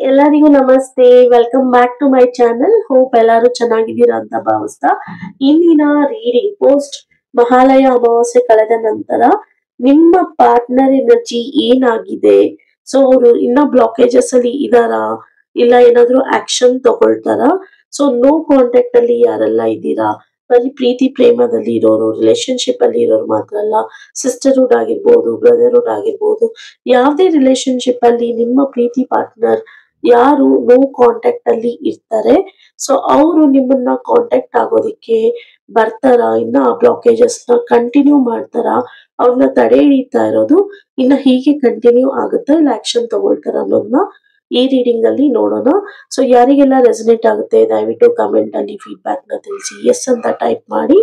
ಎಲ್ಲರಿಗೂ ನಮಸ್ತೆ. Welcome back to my channel. Hope ಎಲ್ಲರೂ ಚೆನ್ನಾಗಿದ್ದೀರಾ ಅಂತ ಭಾವಿಸ್ತಾ ಇಂದಿನ ರೀಡಿಂಗ್ ಪೋಸ್ಟ್ ಮಹಾಲಯ ಅಮಾವಾಸ್ಯೆ ಕಳೆದ ನಂತರ ನಿಮ್ಮ ಪಾರ್ಟ್ನರ್ ಎನರ್ಜಿ ಏನಾಗಿದೆ, ಸೊ ಅವರು ಇನ್ನ ಬ್ಲಾಕೇಜಸ್ ಅಲ್ಲಿ ಇದಾರಾ, ಇಲ್ಲ ಏನಾದ್ರೂ ಆಕ್ಷನ್ ತಗೊಳ್ತಾರಾ, ಸೊ ನೋ ಕಾಂಟ್ಯಾಕ್ಟ್ ಅಲ್ಲಿ ಯಾರೆಲ್ಲ ಇದ್ದೀರಾ, ಬರೀ ಪ್ರೀತಿ ಪ್ರೇಮದಲ್ಲಿ ಇರೋರು, ರಿಲೇಶನ್ಶಿಪ್ ಅಲ್ಲಿ ಇರೋರು ಮಾತ್ರ ಅಲ್ಲ, ಸಿಸ್ಟರ್ಹುಡ್ ಆಗಿರ್ಬೋದು, ಬ್ರದರ್ಹುಡ್ ಆಗಿರ್ಬೋದು, ಯಾವುದೇ ರಿಲೇಶನ್ಶಿಪ್ ಅಲ್ಲಿ ನಿಮ್ಮ ಪ್ರೀತಿ ಪಾರ್ಟ್ನರ್ ಯಾರು ನೋ ಕಾಂಟ್ಯಾಕ್ಟ್ ಅಲ್ಲಿ ಇರ್ತಾರೆ, ಸೊ ಅವರು ನಿಮ್ಮನ್ನ ಕಾಂಟ್ಯಾಕ್ಟ್ ಆಗೋದಿಕ್ಕೆ ಬರ್ತಾರಾ, ಇನ್ನ ಆ ಬ್ಲಾಕೇಜಸ್ ನ ಕಂಟಿನ್ಯೂ ಮಾಡ್ತಾರಾ, ಅವ್ರನ್ನ ತಡೆ ಹಿಡಿತಾ ಇರೋದು ಇನ್ನ ಹೀಗೆ ಕಂಟಿನ್ಯೂ ಆಗುತ್ತಾ ಇಲ್ಲ ಆಕ್ಷನ್ ತಗೊಳ್ತಾರ ಅನ್ನೋದನ್ನ ಈ ರೀಡಿಂಗ್ ಅಲ್ಲಿ ನೋಡೋಣ. ಸೊ ಯಾರಿಗೆಲ್ಲ ರೆಸನೇಟ್ ಆಗುತ್ತೆ ದಯವಿಟ್ಟು ಕಮೆಂಟ್ ಅಲ್ಲಿ ಫೀಡ್ಬ್ಯಾಕ್ ನ ತಿಳಿಸಿ. ಎಸ್ ಅಂತ ಟೈಪ್ ಮಾಡಿ,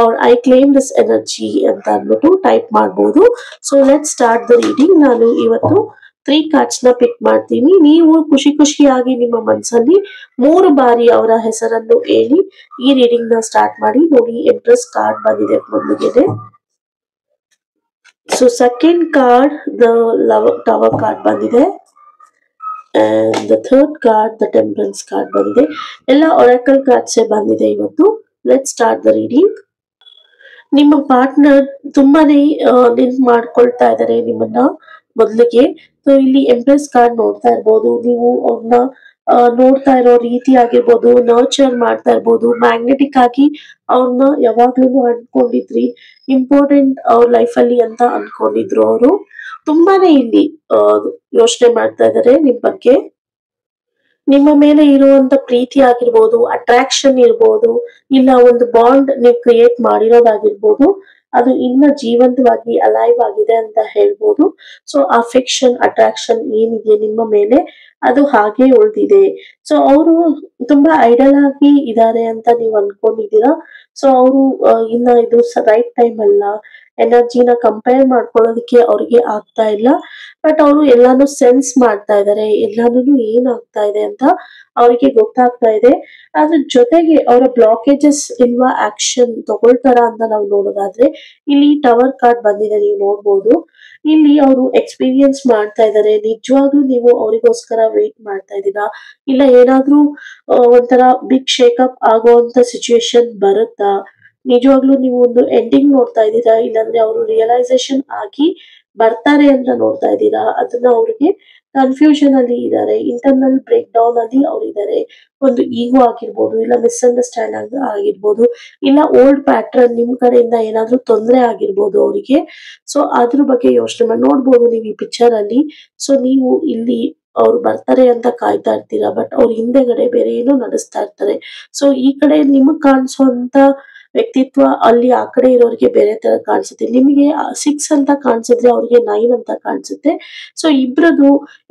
or I claim this energy ಅಂತ ಅಂದ್ಬಿಟ್ಟು ಟೈಪ್ ಮಾಡಬಹುದು. So let start the reading. ನಾನು ಇವತ್ತು 3 ಕಾರ್ಡ್ಸ್ ನ ಪಿಕ್ ಮಾಡ್ತೀನಿ. ನೀವು ಖುಷಿ ಖುಷಿಯಾಗಿ ನಿಮ್ಮ ಮನಸ್ಸಲ್ಲಿ 3 ಬಾರಿ ಅವರ ಹೆಸರನ್ನು ಹೇಳಿ ಈ ರೀಡಿಂಗ್ ನ ಸ್ಟಾರ್ಟ್ ಮಾಡಿ. ನೋಡಿ, ಎಂಪ್ರೆಸ್ ಕಾರ್ಡ್ ಬಂದಿದೆ ಮೊದಲಿಗೆ. So second card the love tower card ಬಂದಿದೆ, and the third card the temperance card ಬಂದಿದೆ. ಎಲ್ಲ ಒರಾಕಲ್ ಕಾರ್ಡ್ಸ್ ಬಂದಿದೆ ಇವತ್ತು. Let start the reading. ನಿಮ್ಮ ಪಾರ್ಟ್ನರ್ ತುಂಬಾನೇ ನೆನ್ಪು ಮಾಡ್ಕೊಳ್ತಾ ಇದಾರೆ ನಿಮ್ಮನ್ನ ಮೊದಲಿಗೆ. ಸೊ ಇಲ್ಲಿ ಎಂಪ್ರೆಸ್ ಕಾರ್ಡ್ ನೋಡ್ತಾ ಇರ್ಬೋದು, ನೀವು ಅವ್ರನ್ನ ನೋಡ್ತಾ ಇರೋ ರೀತಿ ಆಗಿರ್ಬೋದು, ನರ್ಚರ್ ಮಾಡ್ತಾ ಇರ್ಬೋದು, ಮ್ಯಾಗ್ನೆಟಿಕ್ ಆಗಿ ಅವ್ರನ್ನ ಯಾವಾಗ್ಲೂ ಅನ್ಕೊಂಡಿದ್ರಿ, ಇಂಪಾರ್ಟೆಂಟ್ ಅವ್ರ ಲೈಫ್ ಅಲ್ಲಿ ಅಂತ ಅನ್ಕೊಂಡಿದ್ರು. ಅವರು ತುಂಬಾನೇ ಇಲ್ಲಿ ಯೋಚನೆ ಮಾಡ್ತಾ ಇದಾರೆ ನಿಮ್ ಬಗ್ಗೆ. ನಿಮ್ಮ ಮೇಲೆ ಇರುವಂತ ಪ್ರೀತಿ ಆಗಿರ್ಬೋದು, ಅಟ್ರಾಕ್ಷನ್ ಇರ್ಬೋದು, ಇಲ್ಲ ಒಂದು ಬಾಂಡ್ ನೀವು ಕ್ರಿಯೇಟ್ ಮಾಡಿರೋದಾಗಿರ್ಬೋದು, ಅದು ಇನ್ನ ಜೀವಂತವಾಗಿ ಅಲೈವ್ ಆಗಿದೆ ಅಂತ ಹೇಳ್ಬೋದು. ಸೊ ಅಫೆಕ್ಷನ್ ಅಟ್ರಾಕ್ಷನ್ ಏನಿದೆ ನಿಮ್ಮ ಮೇಲೆ ಅದು ಹಾಗೆ ಉಳಿದಿದೆ. ಸೊ ಅವರು ತುಂಬಾ ಐಡಲ್ ಆಗಿ ಇದ್ದಾರೆ ಅಂತ ನೀವು ಅನ್ಕೊಂಡಿದ್ದೀರಾ. ಸೊ ಅವರು ಇನ್ನ ಇದು ರೈಟ್ ಟೈಮ್ ಅಲ್ಲ, ಎನರ್ಜಿನ ಕಂಪೇರ್ ಮಾಡ್ಕೊಳ್ಳೋದಕ್ಕೆ ಅವ್ರಿಗೆ ಆಗ್ತಾ ಇಲ್ಲ. ಬಟ್ ಅವರು ಎಲ್ಲಾನು ಸೆನ್ಸ್ ಮಾಡ್ತಾ ಇದಾರೆ, ಎಲ್ಲಾನು ಏನಾಗ್ತಾ ಇದೆ ಅಂತ ಅವ್ರಿಗೆ ಗೊತ್ತಾಗ್ತಾ ಇದೆ. ಅದ್ರ ಜೊತೆಗೆ ಅವರ ಬ್ಲಾಕೇಜಸ್ ಇಲ್ವಾ ಆಕ್ಷನ್ ತಗೊಳ್ತಾರ ಅಂತ ನಾವು ನೋಡೋದಾದ್ರೆ, ಇಲ್ಲಿ ಟವರ್ ಕಾರ್ಡ್ ಬಂದಿದೆ, ನೀವು ನೋಡ್ಬೋದು. ಇಲ್ಲಿ ಅವರು ಎಕ್ಸ್ಪೀರಿಯನ್ಸ್ ಮಾಡ್ತಾ ಇದಾರೆ. ನಿಜವಾಗ್ಲೂ ನೀವು ಅವರಿಗೋಸ್ಕರ ವೇಟ್ ಮಾಡ್ತಾ ಇದ್ದೀರಾ, ಇಲ್ಲ ಏನಾದ್ರೂ ಒಂಥರ ಬಿಗ್ ಶೇಕಪ್ ಆಗುವಂತ ಸಿಚುವೇಶನ್ ಬರುತ್ತಾ, ನಿಜವಾಗ್ಲೂ ನೀವು ಒಂದು ಎಂಡಿಂಗ್ ನೋಡ್ತಾ ಇದ್ದೀರಾ, ಇಲ್ಲಾಂದ್ರೆ ಅವರು ರಿಯಲೈಸೇಷನ್ ಆಗಿ ಬರ್ತಾರೆ ಅಂತ ನೋಡ್ತಾ ಇದ್ದೀರಾ. ಅದನ್ನ ಅವ್ರಿಗೆ ಕನ್ಫ್ಯೂಷನ್ ಅಲ್ಲಿ ಇದ್ದಾರೆ, ಇಂಟರ್ನಲ್ ಬ್ರೇಕ್ ಡೌನ್ ಅಲ್ಲಿ ಅವ್ರು ಇದ್ದಾರೆ. ಒಂದು ಈಗೋ ಆಗಿರ್ಬೋದು, ಇಲ್ಲ ಮಿಸ್ಅಂಡರ್ಸ್ಟ್ಯಾಂಡ್ ಆಗಿರ್ಬೋದು, ಇಲ್ಲ ಓಲ್ಡ್ ಪ್ಯಾಟ್ರನ್ ನಿಮ್ ಕಡೆಯಿಂದ ಏನಾದ್ರೂ ತೊಂದರೆ ಆಗಿರ್ಬೋದು ಅವರಿಗೆ. ಸೊ ಅದ್ರ ಬಗ್ಗೆ ಯೋಚನೆ ಮಾಡಿ ನೋಡ್ಬೋದು ನೀವು ಈ ಪಿಕ್ಚರ್ ಅಲ್ಲಿ. ಸೊ ನೀವು ಇಲ್ಲಿ ಅವ್ರು ಬರ್ತಾರೆ ಅಂತ ಕಾಯ್ತಾ ಇರ್ತೀರಾ, ಬಟ್ ಅವ್ರ ಹಿಂದೆಗಡೆ ಬೇರೆ ಏನೋ ನಡೆಸ್ತಾ ಇರ್ತಾರೆ. ಸೊ ಈ ಕಡೆ ನಿಮಗ್ ಕಾಣಿಸುವಂತ ವ್ಯಕ್ತಿತ್ವ ಅಲ್ಲಿ ಆ ಕಡೆ ಇರೋರಿಗೆ ಬೇರೆ ತರ ಕಾಣಿಸುತ್ತೆ. ನಿಮಗೆ 6 ಅಂತ ಕಾಣಿಸಿದ್ರೆ ಅವ್ರಿಗೆ 9 ಅಂತ ಕಾಣಿಸುತ್ತೆ. ಸೊ ಇಬ್ರದು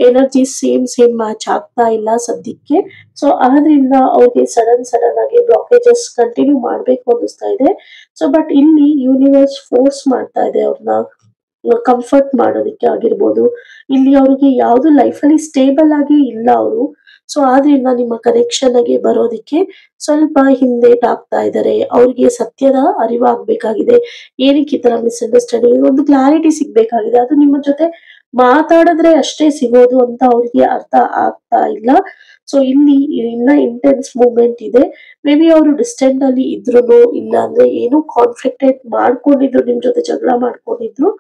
ಎನರ್ಜಿ ಸೇಮ್ ಮ್ಯಾಚ್ ಆಗ್ತಾ ಇಲ್ಲ ಸದ್ಯಕ್ಕೆ. ಸೊ ಆದ್ರಿಂದ ಅವ್ರಿಗೆ ಸಡನ್ ಆಗಿ ಬ್ಲಾಕೇಜಸ್ ಕಂಟಿನ್ಯೂ ಮಾಡ್ಬೇಕು ಅನ್ನಿಸ್ತಾ ಇದೆ. ಸೊ ಬಟ್ ಇಲ್ಲಿ ಯೂನಿವರ್ಸ್ ಫೋರ್ಸ್ ಮಾಡ್ತಾ ಇದೆ ಅವ್ರನ್ನ ಕಂಫರ್ಟ್ ಮಾಡೋದಕ್ಕೆ ಆಗಿರ್ಬೋದು. ಇಲ್ಲಿ ಅವ್ರಿಗೆ ಯಾವ್ದು ಲೈಫ್ ಅಲ್ಲಿ ಸ್ಟೇಬಲ್ ಆಗಿ ಇಲ್ಲ ಅವರು. ಸೊ ಆದ್ರಿಂದ ನಿಮ್ಮ ಕನೆಕ್ಷನ್ ಗೆ ಬರೋದಿಕ್ಕೆ ಸ್ವಲ್ಪ ಹಿಂದೇಟ್ ಆಗ್ತಾ ಇದ್ದಾರೆ. ಅವ್ರಿಗೆ ಸತ್ಯದ ಅರಿವಾಗ್ಬೇಕಾಗಿದೆ, ಏನಕ್ಕೆ ಈ ತರ ಮಿಸ್ಅಂಡರ್ಸ್ಟ್ಯಾಂಡಿಂಗ್, ಒಂದು ಕ್ಲಾರಿಟಿ ಸಿಗ್ಬೇಕಾಗಿದೆ. ಅದು ನಿಮ್ಮ ಜೊತೆ ಮಾತಾಡಿದ್ರೆ ಅಷ್ಟೇ ಸಿಗೋದು ಅಂತ ಅವ್ರಿಗೆ ಅರ್ಥ ಆಗ್ತಾ ಇಲ್ಲ. ಸೊ ಇಲ್ಲಿ ಇನ್ನ ಇಂಟೆನ್ಸ್ ಮೂವ್ಮೆಂಟ್ ಇದೆ. ಮೇ ಬಿ ಅವರು ಡಿಸ್ಟೆಂಟ್ ಅಲ್ಲಿ ಇದ್ರು, ಇಲ್ಲ ಅಂದ್ರೆ ಏನೋ ಕಾನ್ಫ್ಲಿಕ್ಟೆಡ್ ಮಾಡ್ಕೊಂಡಿದ್ರು, ನಿಮ್ ಜೊತೆ ಜಗಳ ಮಾಡ್ಕೊಂಡಿದ್ರು.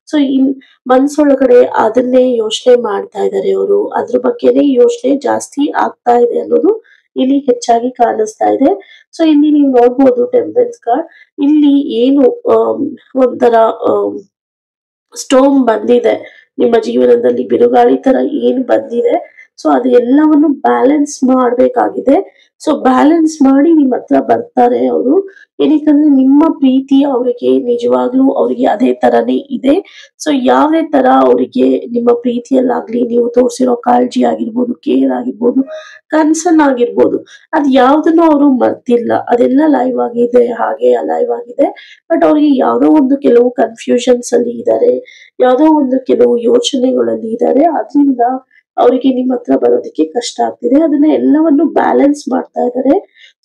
ಸೊ ಇಲ್ಲಿ ಮನ್ಸೊಳಗಡೆ ಅದನ್ನೇ ಯೋಚನೆ ಮಾಡ್ತಾ ಇದ್ದಾರೆ ಅವರು, ಅದ್ರ ಬಗ್ಗೆನೇ ಯೋಚನೆ ಜಾಸ್ತಿ ಆಗ್ತಾ ಇದೆ ಅನ್ನೋದು ಇಲ್ಲಿ ಹೆಚ್ಚಾಗಿ ಕಾಣಿಸ್ತಾ ಇದೆ. ಸೊ ಇಲ್ಲಿ ನೀವು ನೋಡ್ಬೋದು ಟೆಂಪರೆನ್ಸ್ ಕಾರ್ಡ್. ಇಲ್ಲಿ ಏನು ಒಂಥರ ಸ್ಟೋಮ್ ಬಂದಿದೆ ನಿಮ್ಮ ಜೀವನದಲ್ಲಿ, ಬಿರುಗಾಳಿ ತರ ಏನು ಬಂದಿದೆ. ಸೊ ಅದು ಎಲ್ಲವನ್ನು ಬ್ಯಾಲೆನ್ಸ್ ಮಾಡ್ಬೇಕಾಗಿದೆ. ಸೊ ಬ್ಯಾಲೆನ್ಸ್ ಮಾಡಿ ನಿಮ್ಮ ಹತ್ರ ಬರ್ತಾರೆ ಅವರು. ಏನಕ್ಕಂದ್ರೆ ನಿಮ್ಮ ಪ್ರೀತಿ ಅವರಿಗೆ ನಿಜವಾಗ್ಲೂ ಅವ್ರಿಗೆ ಅದೇ ತರನೇ ಇದೆ. ಸೊ ಯಾವುದೇ ತರ ಅವರಿಗೆ ನಿಮ್ಮ ಪ್ರೀತಿಯಲ್ಲಾಗ್ಲಿ, ನೀವು ತೋರಿಸಿರೋ ಕಾಳಜಿ ಆಗಿರ್ಬೋದು, ಕೇರ್ ಆಗಿರ್ಬೋದು, ಕನ್ಸರ್ನ್ ಆಗಿರ್ಬೋದು, ಅದ್ ಯಾವ್ದನ್ನು ಅವರು ಮರ್ತಿಲ್ಲ. ಅದೆಲ್ಲ ಲೈವ್ ಆಗಿದೆ, ಹಾಗೆ ಅಲೈವ್ ಆಗಿದೆ. ಬಟ್ ಅವ್ರಿಗೆ ಯಾವ್ದೋ ಒಂದು ಕೆಲವು ಕನ್ಫ್ಯೂಷನ್ಸ್ ಅಲ್ಲಿ ಇದ್ದಾರೆ, ಯಾವ್ದೋ ಒಂದು ಕೆಲವು ಯೋಚನೆಗಳಲ್ಲಿ ಇದ್ದಾರೆ. ಅದರಿಂದ ಅವರಿಗೆ ನಿಮ್ಮ ಹತ್ರ ಬರೋದಕ್ಕೆ ಕಷ್ಟ ಆಗ್ತಿದೆ. ಅದನ್ನ ಎಲ್ಲವನ್ನು ಬ್ಯಾಲೆನ್ಸ್ ಮಾಡ್ತಾ ಇದ್ದಾರೆ.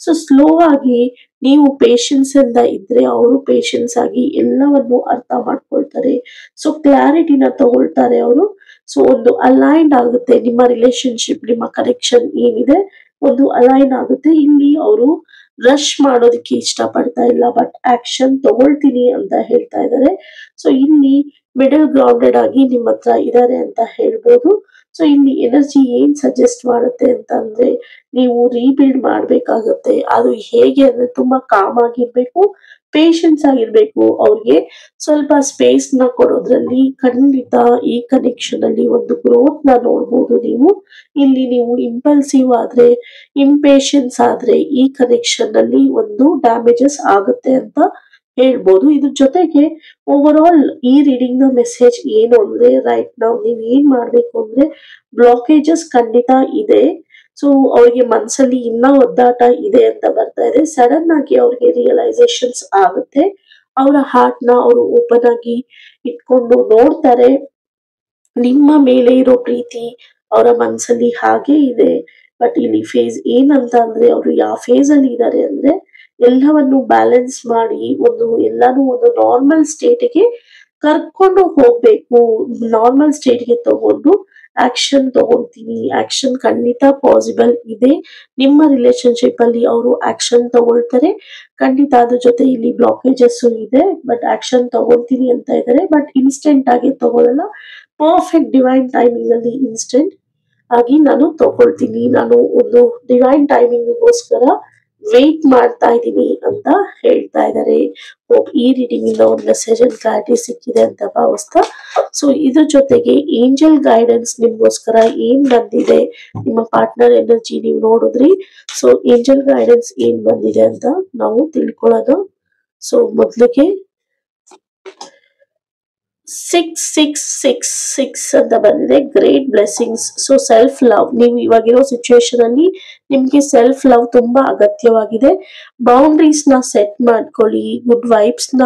ಸೊ ಸ್ಲೋ ಆಗಿ ನೀವು ಪೇಶನ್ಸ್ ಇಂದ ಇದ್ರೆ ಅವರು ಪೇಶನ್ಸ್ ಆಗಿ ಎಲ್ಲವನ್ನು ಅರ್ಥ ಮಾಡ್ಕೊಳ್ತಾರೆ. ಸೊ ಕ್ಲಾರಿಟಿನ ತಗೊಳ್ತಾರೆ ಅವರು. ಸೊ ಒಂದು ಅಲೈನ್ ಆಗುತ್ತೆ ನಿಮ್ಮ ರಿಲೇಶನ್ಶಿಪ್, ನಿಮ್ಮ ಕನೆಕ್ಷನ್ ಏನಿದೆ ಒಂದು ಅಲೈನ್ ಆಗುತ್ತೆ. ಇಲ್ಲಿ ಅವರು ರಶ್ ಮಾಡೋದಕ್ಕೆ ಇಷ್ಟಪಡ್ತಾ ಇಲ್ಲ, ಬಟ್ ಆಕ್ಷನ್ ತಗೊಳ್ತೀನಿ ಅಂತ ಹೇಳ್ತಾ ಇದ್ದಾರೆ. ಸೊ ಇಲ್ಲಿ ಮಿಡಲ್ ಗ್ರೌಂಡೆಡ್ ಆಗಿ ನಿಮ್ಮ ಹತ್ರ ಇದ್ದಾರೆ ಅಂತ ಹೇಳ್ಬೋದು. ಸೊ ಇಲ್ಲಿ ಎನರ್ಜಿ ಏನ್ ಸಜೆಸ್ಟ್ ಮಾಡುತ್ತೆ ಅಂತ ಅಂದ್ರೆ ನೀವು ರೀಬಿಲ್ಡ್ ಮಾಡ್ಬೇಕಾಗತ್ತೆ. ಅದು ಹೇಗೆ ಅಂದ್ರೆ ತುಂಬಾ ಕಾಮ್ ಆಗಿರ್ಬೇಕು, ಪೇಷನ್ಸ್ ಆಗಿರ್ಬೇಕು. ಅವ್ರಿಗೆ ಸ್ವಲ್ಪ ಸ್ಪೇಸ್ ನ ಕೊಡೋದ್ರಲ್ಲಿ ಖಂಡಿತ ಈ ಕನೆಕ್ಷನ್ ಅಲ್ಲಿ ಒಂದು ಗ್ರೋತ್ ನ ನೋಡ್ಬೋದು ನೀವು. ಇಲ್ಲಿ ನೀವು ಇಂಪಲ್ಸಿವ್ ಆದ್ರೆ, ಇಂಪೇಷನ್ಸ್ ಆದ್ರೆ ಈ ಕನೆಕ್ಷನ್ ಅಲ್ಲಿ ಒಂದು ಡ್ಯಾಮೇಜಸ್ ಆಗುತ್ತೆ ಅಂತ ಹೇಳ್ಬೋದು. ಇದ್ರ ಜೊತೆಗೆ ಓವರ್ ಆಲ್ ಈ ರೀಡಿಂಗ್ ನ ಮೆಸೇಜ್ ಏನು ಅಂದ್ರೆ ರೈಟ್ ನಾವು ನೀವ್ ಏನ್ ಮಾಡ್ಬೇಕು ಅಂದ್ರೆ ಬ್ಲಾಕೇಜಸ್ ಖಂಡಿತ ಇದೆ. ಸೊ ಅವ್ರಿಗೆ ಮನ್ಸಲ್ಲಿ ಇನ್ನ ಒದ್ದಾಟ ಇದೆ ಅಂತ ಬರ್ತಾ ಇದೆ. ಸಡನ್ ಆಗಿ ಅವ್ರಿಗೆ ರಿಯಲೈಸೇಷನ್ಸ್ ಆಗುತ್ತೆ. ಅವರ ಹಾರ್ಟ್ ನ ಅವರು ಓಪನ್ ಆಗಿ ಇಟ್ಕೊಂಡು ನೋಡ್ತಾರೆ. ನಿಮ್ಮ ಮೇಲೆ ಇರೋ ಪ್ರೀತಿ ಅವರ ಮನ್ಸಲ್ಲಿ ಹಾಗೆ ಇದೆ. ಬಟ್ ಇಲ್ಲಿ ಫೇಸ್ ಏನಂತ ಅಂದ್ರೆ ಅವರು ಯಾವ ಫೇಸ್ ಅಲ್ಲಿ ಇದ್ದಾರೆ ಅಂದ್ರೆ ಎಲ್ಲವನ್ನು ಬ್ಯಾಲೆನ್ಸ್ ಮಾಡಿ ಎಲ್ಲಾನು ಒಂದು ನಾರ್ಮಲ್ ಸ್ಟೇಟ್ಗೆ ಕರ್ಕೊಂಡು ಹೋಗ್ಬೇಕು. ನಾರ್ಮಲ್ ಸ್ಟೇಟ್ಗೆ ತಗೊಂಡು ಆಕ್ಷನ್ ತಗೊಳ್ತೀನಿ. ಆಕ್ಷನ್ ಖಂಡಿತ ಪಾಸಿಬಲ್ ಇದೆ. ನಿಮ್ಮ ರಿಲೇಶನ್ಶಿಪ್ ಅಲ್ಲಿ ಅವರು ಆಕ್ಷನ್ ತಗೊಳ್ತಾರೆ ಖಂಡಿತ. ಅದ್ರ ಜೊತೆ ಇಲ್ಲಿ ಬ್ಲಾಕೇಜಸ್ ಇದೆ, ಬಟ್ ಆಕ್ಷನ್ ತಗೊಳ್ತೀನಿ ಅಂತ ಇದ್ದಾರೆ. ಬಟ್ ಇನ್ಸ್ಟೆಂಟ್ ಆಗಿ ತಗೊಳ್ಳಲ್ಲ, ಪರ್ಫೆಕ್ಟ್ ಡಿವೈನ್ ಟೈಮಿಂಗ್ ಅಲ್ಲಿ ಇನ್ಸ್ಟೆಂಟ್ ಆಗಿ ನಾನು ತಗೊಳ್ತೀನಿ. ನಾನು ಒಂದು ಡಿವೈನ್ ಟೈಮಿಂಗ್ಗೋಸ್ಕರ ವೇಟ್ ಮಾಡ್ತಾ ಇದ್ದೀನಿ ಅಂತ ಹೇಳ್ತಾ ಇದ್ದಾರೆ. ಈ ರೀಡಿಂಗ್ ಇಂದ ಒಂದು ಮೆಸೇಜ್ ಅಂಡ್ ಕ್ಲಾರಿಟಿ ಸಿಕ್ಕಿದೆ ಅಂತ ಭಾವಿಸ್ತಾ, ಸೊ ಇದ್ರ ಜೊತೆಗೆ ಏಂಜಲ್ ಗೈಡೆನ್ಸ್ ನಿಮ್ಗೋಸ್ಕರ ಏನ್ ಬಂದಿದೆ, ನಿಮ್ಮ ಪಾರ್ಟ್ನರ್ ಎನರ್ಜಿ ನೀವು ನೋಡಿದ್ರಿ. ಸೊ ಏಂಜಲ್ ಗೈಡೆನ್ಸ್ ಏನ್ ಬಂದಿದೆ ಅಂತ ನಾವು ತಿಳ್ಕೊಳ್ಳೋದು. ಸೊ ಮೊದ್ಲಿಗೆ 6666 ಅಂತ ಬಂದಿದೆ, great blessings. So self love, ನೀವು ಇವಾಗಿರೋ ಸಿಚುವೇಶನ್ ಅಲ್ಲಿ ನಿಮ್ಗೆ ಸೆಲ್ಫ್ ಲವ್ ತುಂಬಾ ಅಗತ್ಯವಾಗಿದೆ. ಬೌಂಡ್ರೀಸ್ ನ ಸೆಟ್ ಮಾಡ್ಕೊಳ್ಳಿ, ಗುಡ್ ವೈಬ್ಸ್ ನ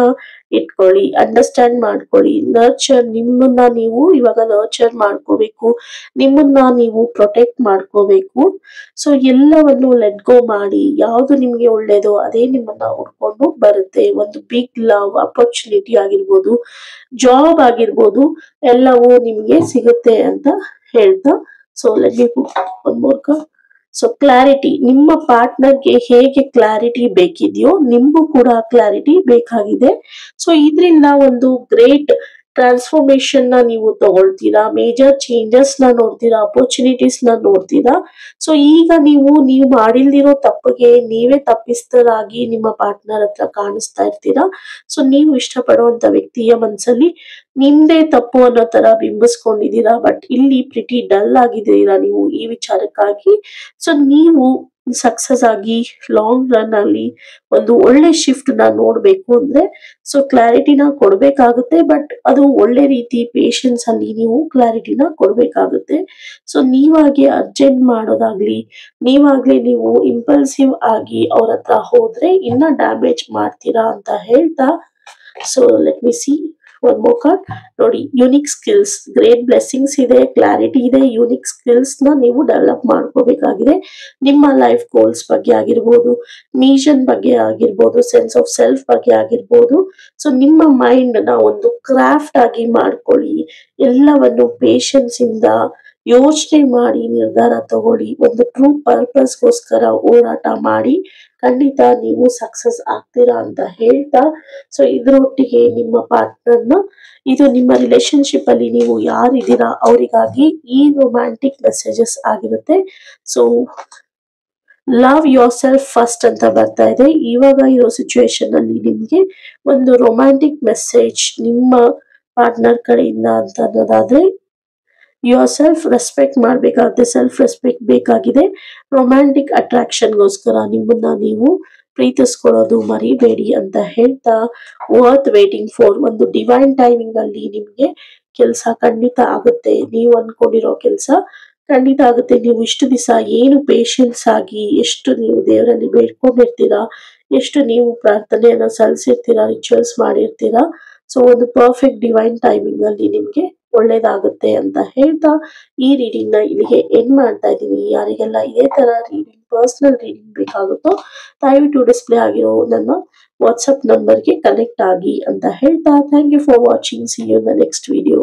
ಇಟ್ಕೊಳ್ಳಿ, ಅಂಡರ್ಸ್ಟ್ಯಾಂಡ್ ಮಾಡ್ಕೊಳ್ಳಿ. ನರ್ಚರ್, ನಿಮ್ಮನ್ನ ನೀವು ಇವಾಗ ನರ್ಚರ್ ಮಾಡ್ಕೋಬೇಕು, ನಿಮ್ಮನ್ನ ನೀವು ಪ್ರೊಟೆಕ್ಟ್ ಮಾಡ್ಕೋಬೇಕು. ಸೊ ಎಲ್ಲವನ್ನು ಲೆಟ್ ಗೋ ಮಾಡಿ. ಯಾವ್ದು ನಿಮ್ಗೆ ಒಳ್ಳೇದೋ ಅದೇ ನಿಮ್ಮನ್ನ ಹುಡ್ಕೊಂಡು ಬರುತ್ತೆ. ಒಂದು ಬಿಗ್ ಲವ್ ಅಪರ್ಚುನಿಟಿ ಆಗಿರ್ಬೋದು, ಜಾಬ್ ಆಗಿರ್ಬೋದು, ಎಲ್ಲವೂ ನಿಮ್ಗೆ ಸಿಗುತ್ತೆ ಅಂತ ಹೇಳ್ತಾ, so let me put one more card. So clarity, ನಿಮ್ಮ ಪಾರ್ಟ್ನರ್ಗೆ ಹೇಗೆ ಕ್ಲಾರಿಟಿ ಬೇಕಿದೆಯೋ ನಿಮ್ಗೂ ಕೂಡ ಕ್ಲಾರಿಟಿ ಬೇಕಾಗಿದೆ. ಸೊ ಇದರಿಂದ ಒಂದು ಗ್ರೇಟ್ ಟ್ರಾನ್ಸ್ಫಾರ್ಮೇಶನ್ ನ ನೀವು ತಗೊಳ್ತೀರಾ, ಮೇಜರ್ ಚೇಂಜಸ್ ನ ನೋಡ್ತೀರಾ, ಅಪರ್ಚುನಿಟೀಸ್ ನ ನೋಡ್ತೀರಾ. ಸೊ ಈಗ ನೀವು ಮಾಡಿಲ್ದಿರೋ ತಪ್ಪಿಗೆ ನೀವೇ ತಪ್ಪಿಸ್ತರಾಗಿ ನಿಮ್ಮ ಪಾರ್ಟ್ನರ್ ಹತ್ರ ಕಾಣಿಸ್ತಾ ಇರ್ತೀರಾ. ಸೊ ನೀವು ಇಷ್ಟಪಡುವಂತ ವ್ಯಕ್ತಿಯ ಮನ್ಸಲ್ಲಿ ನಿಮ್ದೇ ತಪ್ಪು ಅನ್ನೋ ತರ ಬಿಂಬಿಸ್ಕೊಂಡಿದ್ದೀರಾ. ಬಟ್ ಇಲ್ಲಿ ಪ್ರಿಟಿ ಡಲ್ ಆಗಿದ್ದೀರಾ ನೀವು ಈ ವಿಚಾರಕ್ಕಾಗಿ. ಸೊ ನೀವು ಸಕ್ಸಸ್ ಆಗಿ ಲಾಂಗ್ ರನ್ ಅಲ್ಲಿ ಒಂದು ಒಳ್ಳೆ ಶಿಫ್ಟ್ ನ ನೋಡ್ಬೇಕು ಅಂದ್ರೆ ಸೊ ಕ್ಲಾರಿಟಿನ ಕೊಡ್ಬೇಕಾಗುತ್ತೆ. ಬಟ್ ಅದು ಒಳ್ಳೆ ರೀತಿ ಪೇಷನ್ಸ್ ಅಲ್ಲಿ ನೀವು ಕ್ಲಾರಿಟಿನ ಕೊಡ್ಬೇಕಾಗುತ್ತೆ. ಸೊ ನೀವಾಗೆ ಅರ್ಜೆಂಟ್ ಮಾಡೋದಾಗ್ಲಿ, ನೀವಾಗ್ಲೇ ನೀವು ಇಂಪಲ್ಸಿವ್ ಆಗಿ ಅವ್ರ ಹತ್ರ ಹೋದ್ರೆ ಇನ್ನ ಡ್ಯಾಮೇಜ್ ಮಾಡ್ತೀರಾ ಅಂತ ಹೇಳ್ತಾ, so let me C one more card. ನೋಡಿ, ಯೂನಿಕ್ ಸ್ಕಿಲ್ಸ್, ಗ್ರೇಟ್ ಬ್ಲೆಸ್ಸಿಂಗ್ಸ್ ಇದೆ, ಕ್ಲಾರಿಟಿ ಇದೆ. ಯೂನಿಕ್ ಸ್ಕಿಲ್ಸ್ ನ ನೀವು ಡೆವಲಪ್ ಮಾಡ್ಕೋಬೇಕಾಗಿದೆ. ನಿಮ್ಮ ಲೈಫ್ ಗೋಲ್ಸ್ ಬಗ್ಗೆ ಆಗಿರ್ಬೋದು, ಮಿಷನ್ ಬಗ್ಗೆ ಆಗಿರ್ಬೋದು, ಸೆನ್ಸ್ ಆಫ್ ಸೆಲ್ಫ್ ಬಗ್ಗೆ ಆಗಿರ್ಬೋದು. ಸೊ ನಿಮ್ಮ ಮೈಂಡ್ ನ ಒಂದು ಕ್ರಾಫ್ಟ್ ಆಗಿ ಮಾಡ್ಕೊಳ್ಳಿ. ಎಲ್ಲವನ್ನು ಪೇಷನ್ಸ್ ಇಂದ ಯೋಚನೆ ಮಾಡಿ ನಿರ್ಧಾರ ತಗೊಳ್ಳಿ. ಒಂದು ಟ್ರೂ ಪರ್ಪಸ್ಗೋಸ್ಕರ ಹೋರಾಟ ಮಾಡಿ. ಖಂಡಿತ ನೀವು ಸಕ್ಸಸ್ ಆಗ್ತೀರಾ ಅಂತ ಹೇಳ್ತಾ, ಸೊ ಇದ್ರೊಟ್ಟಿಗೆ ನಿಮ್ಮ ಪಾರ್ಟ್ನರ್ನ, ಇದು ನಿಮ್ಮ ರಿಲೇಶನ್ಶಿಪ್ ಅಲ್ಲಿ ನೀವು ಯಾರಿದ್ದೀರಾ ಅವರಿಗಾಗಿ ಈ ರೊಮ್ಯಾಂಟಿಕ್ ಮೆಸೇಜಸ್ ಆಗಿರುತ್ತೆ. So love your self first ಅಂತ ಬರ್ತಾ ಇದೆ. ಇವಾಗ ಇರೋ ಸಿಚುವೇಶನ್ ಅಲ್ಲಿ ನಿಮ್ಗೆ ಒಂದು ರೊಮ್ಯಾಂಟಿಕ್ ಮೆಸೇಜ್ ನಿಮ್ಮ ಪಾರ್ಟ್ನರ್ ಕಡೆಯಿಂದ ಅಂತ ಅನ್ನೋದಾದ್ರೆ, ಯೋರ್ ಸೆಲ್ಫ್ ರೆಸ್ಪೆಕ್ಟ್ ಮಾಡ್ಬೇಕಾಗುತ್ತೆ, ಸೆಲ್ಫ್ ರೆಸ್ಪೆಕ್ಟ್ ಬೇಕಾಗಿದೆ. ರೊಮ್ಯಾಂಟಿಕ್ ಅಟ್ರಾಕ್ಷನ್ಗೋಸ್ಕರ ನಿಮ್ಮನ್ನ ನೀವು ಪ್ರೀತಿಸ್ಕೊಳ್ಳೋದು ಮರಿಬೇಡಿ ಅಂತ ಹೇಳ್ತಾ, ವರ್ತ್ ವೇಟಿಂಗ್ ಫಾರ್, ಒಂದು ಡಿವೈನ್ ಟೈಮಿಂಗ್ ಅಲ್ಲಿ ನಿಮ್ಗೆ ಕೆಲಸ ಖಂಡಿತ ಆಗುತ್ತೆ. ನೀವು ಅನ್ಕೊಂಡಿರೋ ಕೆಲಸ ಖಂಡಿತ ಆಗುತ್ತೆ. ನೀವು ಇಷ್ಟು ದಿವಸ ಏನು ಪೇಷನ್ಸ್ ಆಗಿ ಎಷ್ಟು ನೀವು ದೇವರಲ್ಲಿ ಬೇಡ್ಕೊಂಡಿರ್ತೀರಾ, ಎಷ್ಟು ನೀವು ಪ್ರಾರ್ಥನೆಯನ್ನ ಸಲ್ಲಿಸಿರ್ತೀರಾ, ರಿಚುವಲ್ಸ್ ಮಾಡಿರ್ತೀರಾ. ಸೊ ಒಂದು ಪರ್ಫೆಕ್ಟ್ ಡಿವೈನ್ ಟೈಮಿಂಗ್ ಅಲ್ಲಿ ನಿಮ್ಗೆ ಒಳ್ಳೇದಾಗುತ್ತೆ ಅಂತ ಹೇಳ್ತಾ ಈ ರೀಡಿಂಗ್ ನ ಇಲ್ಲಿಗೆ ಎಂಡ್ ಮಾಡ್ತಾ ಇದ್ದೀನಿ. ಯಾರಿಗೆಲ್ಲ ಇದೇ ತರ ರೀಡಿಂಗ್, ಪರ್ಸನಲ್ ರೀಡಿಂಗ್ ಬೇಕಾಗುತ್ತೋ ದಯವಿಟ್ಟು ಡಿಸ್ಪ್ಲೇ ಆಗಿರೋ ನನ್ನ ವಾಟ್ಸ್ಆಪ್ ನಂಬರ್ಗೆ ಕನೆಕ್ಟ್ ಆಗಿ ಅಂತ ಹೇಳ್ತಾ, thank you for watching. See you in the next video.